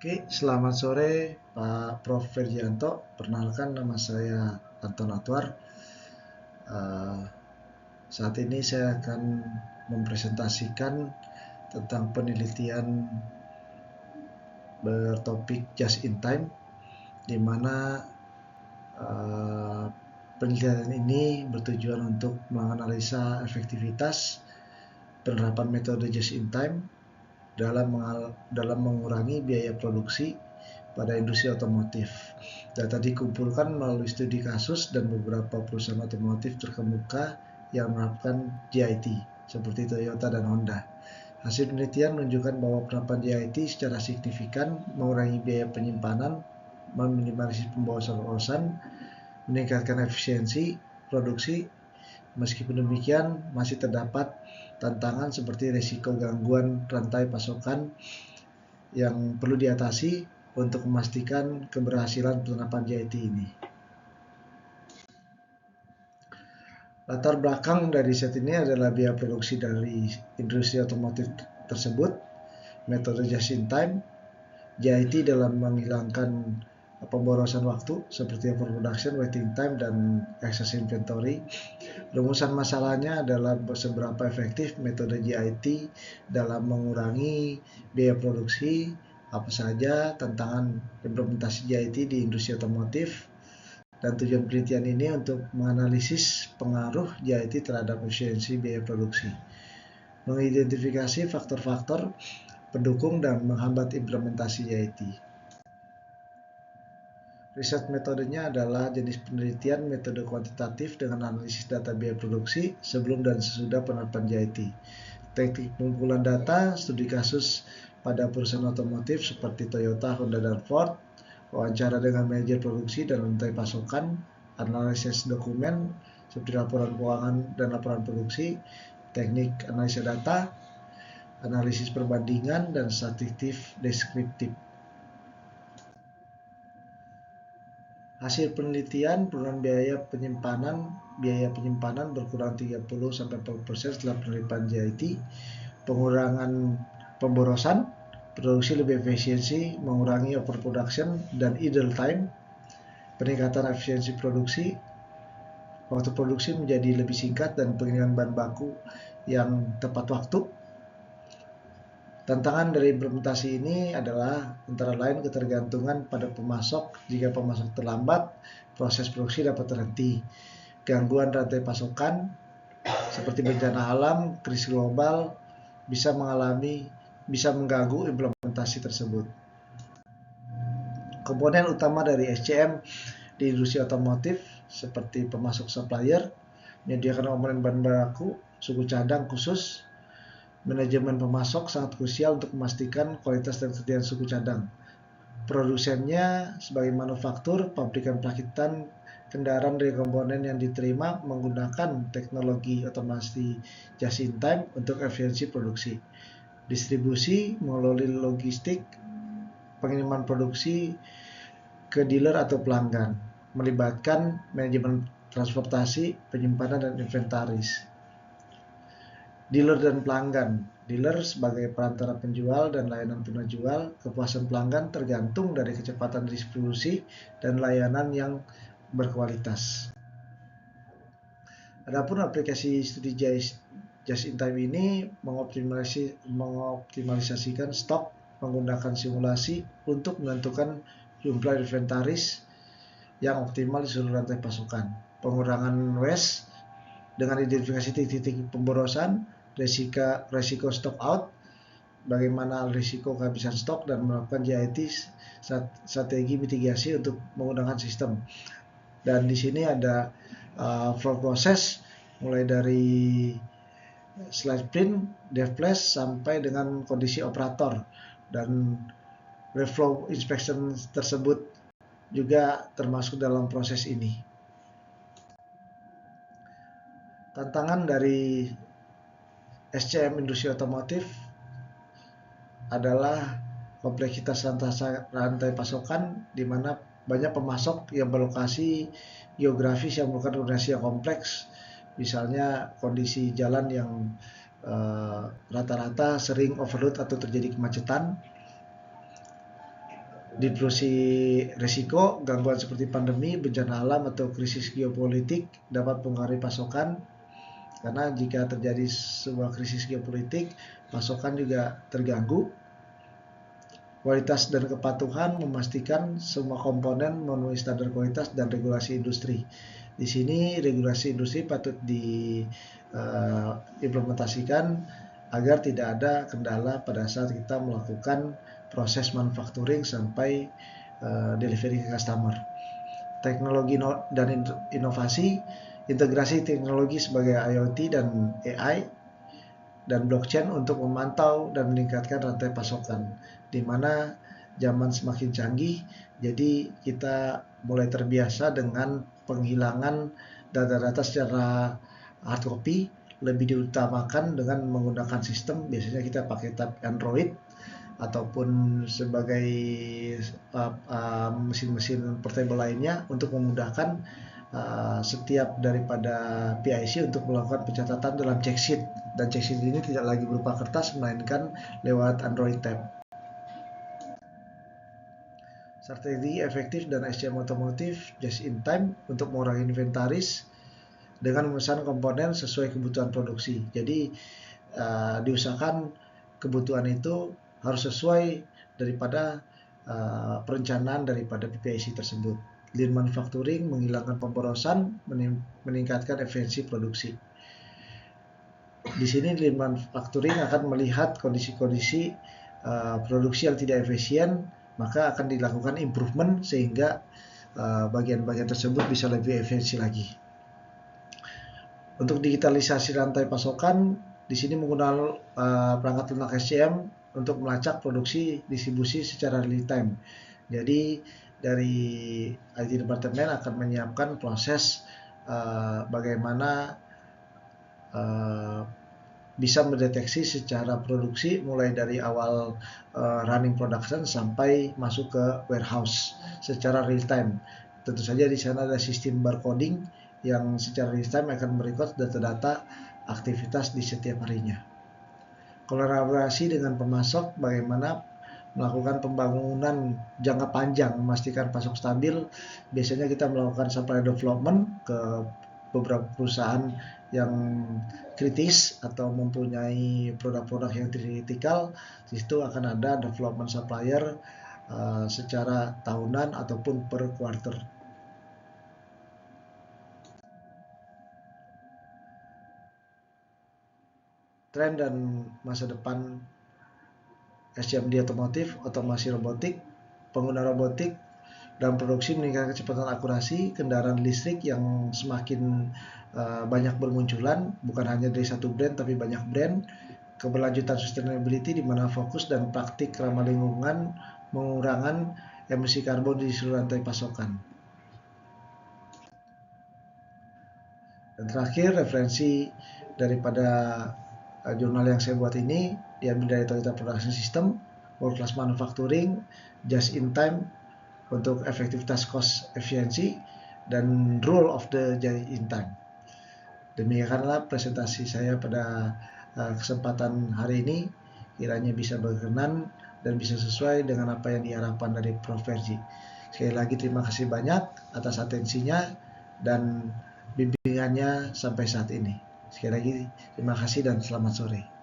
Oke, selamat sore Pak Prof. Ferdianto. Perkenalkan, nama saya Anton Atwar. Saat ini saya akan mempresentasikan tentang penelitian bertopik just in time, di mana penelitian ini bertujuan untuk menganalisa efektivitas penerapan metode just in time dalam mengurangi biaya produksi pada industri otomotif. Data dikumpulkan melalui studi kasus dan beberapa perusahaan otomotif terkemuka yang menerapkan JIT seperti Toyota dan Honda. Hasil penelitian menunjukkan bahwa penerapan JIT secara signifikan mengurangi biaya penyimpanan, meminimalisir pemborosan, meningkatkan efisiensi produksi. Meskipun demikian, masih terdapat tantangan seperti risiko gangguan rantai pasokan yang perlu diatasi untuk memastikan keberhasilan penerapan JIT ini. Latar belakang dari set ini adalah biaya produksi dari industri otomotif tersebut, metode just in time, JIT dalam menghilangkan pemborosan waktu seperti overproduction, waiting time, dan excess inventory. Rumusan masalahnya adalah seberapa efektif metode JIT dalam mengurangi biaya produksi, apa saja tantangan implementasi JIT di industri otomotif, dan tujuan penelitian ini untuk menganalisis pengaruh JIT terhadap efisiensi biaya produksi, mengidentifikasi faktor-faktor pendukung dan menghambat implementasi JIT. Riset metodenya adalah jenis penelitian metode kuantitatif dengan analisis data biaya produksi sebelum dan sesudah penerapan JIT. Teknik pengumpulan data, studi kasus pada perusahaan otomotif seperti Toyota, Honda, dan Ford, wawancara dengan manajer produksi dan rantai pasokan, analisis dokumen seperti laporan keuangan dan laporan produksi, teknik analisa data, analisis perbandingan, dan statistik deskriptif. Hasil penelitian, penurunan biaya penyimpanan berkurang 30-40% setelah penerapan JIT, pengurangan pemborosan, produksi lebih efisiensi, mengurangi overproduction dan idle time, peningkatan efisiensi produksi, waktu produksi menjadi lebih singkat dan pengiriman bahan baku yang tepat waktu. Tantangan dari implementasi ini adalah antara lain ketergantungan pada pemasok. Jika pemasok terlambat, proses produksi dapat terhenti. Gangguan rantai pasokan seperti bencana alam, krisis global bisa mengganggu implementasi tersebut. Komponen utama dari SCM di industri otomotif seperti pemasok supplier, menyediakan komponen bahan baku, suku cadang khusus. Manajemen pemasok sangat krusial untuk memastikan kualitas dan ketersediaan suku cadang. Produsennya sebagai manufaktur, pabrikan perakitan kendaraan dari komponen yang diterima menggunakan teknologi otomasi just in time untuk efisiensi produksi. Distribusi mengelola logistik, pengiriman produksi ke dealer atau pelanggan, melibatkan manajemen transportasi, penyimpanan, dan inventaris. Dealer dan pelanggan. Dealer sebagai perantara penjual dan layanan penjual. Kepuasan pelanggan tergantung dari kecepatan distribusi dan layanan yang berkualitas. Adapun aplikasi studi just in time ini mengoptimalisasikan stok menggunakan simulasi untuk menentukan jumlah inventaris yang optimal di seluruh rantai pasokan. Pengurangan waste dengan identifikasi titik-titik pemborosan, risiko stock out, bagaimana risiko kehabisan stok, dan melakukan JIT strategi mitigasi untuk menggunakan sistem. Dan di sini ada flow proses mulai dari slide print, dev flash sampai dengan kondisi operator, dan reflow inspection tersebut juga termasuk dalam proses ini. Tantangan dari SCM industri otomotif adalah kompleksitas rantai pasokan, di mana banyak pemasok yang berlokasi geografis yang merupakan koordinasi yang kompleks. Misalnya kondisi jalan yang rata-rata sering overload atau terjadi kemacetan. Disrupsi risiko, gangguan seperti pandemi, bencana alam, atau krisis geopolitik dapat mempengaruhi pasokan, karena jika terjadi sebuah krisis geopolitik, pasokan juga terganggu. Kualitas dan kepatuhan memastikan semua komponen memenuhi standar kualitas dan regulasi industri. Di sini regulasi industri patut diimplementasikan agar tidak ada kendala pada saat kita melakukan proses manufacturing sampai delivery ke customer. Teknologi dan inovasi, integrasi teknologi sebagai IoT dan AI dan blockchain untuk memantau dan meningkatkan rantai pasokan, di mana zaman semakin canggih, jadi kita mulai terbiasa dengan penghilangan data-data secara hard copy, lebih diutamakan dengan menggunakan sistem, biasanya kita pakai tab Android ataupun sebagai mesin-mesin portable lainnya untuk memudahkan setiap daripada PIC untuk melakukan pencatatan dalam check sheet, dan check sheet ini tidak lagi berupa kertas melainkan lewat Android tab. Strategi efektif dan SCM otomotif just in time untuk mengurangi inventaris dengan memesan komponen sesuai kebutuhan produksi. Jadi diusahakan kebutuhan itu harus sesuai daripada perencanaan daripada PPIC tersebut. Lean manufacturing menghilangkan pemborosan, meningkatkan efisiensi produksi. Di sini lean manufacturing akan melihat kondisi-kondisi produksi yang tidak efisien, maka akan dilakukan improvement sehingga bagian-bagian tersebut bisa lebih efisien lagi. Untuk digitalisasi rantai pasokan, di sini menggunakan perangkat lunak SCM untuk melacak produksi distribusi secara real time. Jadi dari IT departemen akan menyiapkan proses bagaimana bisa mendeteksi secara produksi mulai dari awal running production sampai masuk ke warehouse secara real time. Tentu saja di sana ada sistem barcoding yang secara real time akan merecord data-data aktivitas di setiap harinya. Kolaborasi dengan pemasok, bagaimana melakukan pembangunan jangka panjang, memastikan pasok stabil. Biasanya kita melakukan supply development ke beberapa perusahaan yang kritis atau mempunyai produk-produk yang kritikal. Di situ akan ada development supplier secara tahunan ataupun per quarter. Tren dan masa depan SCM otomotif, otomasi robotik, pengguna robotik dan produksi meningkatkan kecepatan akurasi, kendaraan listrik yang semakin banyak bermunculan, bukan hanya dari satu brand tapi banyak brand, keberlanjutan sustainability di mana fokus dan praktik ramah lingkungan, mengurangan emisi karbon di seluruh rantai pasokan. Dan terakhir, referensi daripada jurnal yang saya buat ini diambil dari Toyota Production System, World Class Manufacturing, Just in Time untuk efektivitas cost efisiensi, dan Rule of the Just in Time. Demikianlah presentasi saya pada kesempatan hari ini, kiranya bisa berkenan dan bisa sesuai dengan apa yang diharapkan dari Prof. Ferji. Sekali lagi terima kasih banyak atas atensinya dan bimbingannya sampai saat ini. Sekali lagi terima kasih dan selamat sore.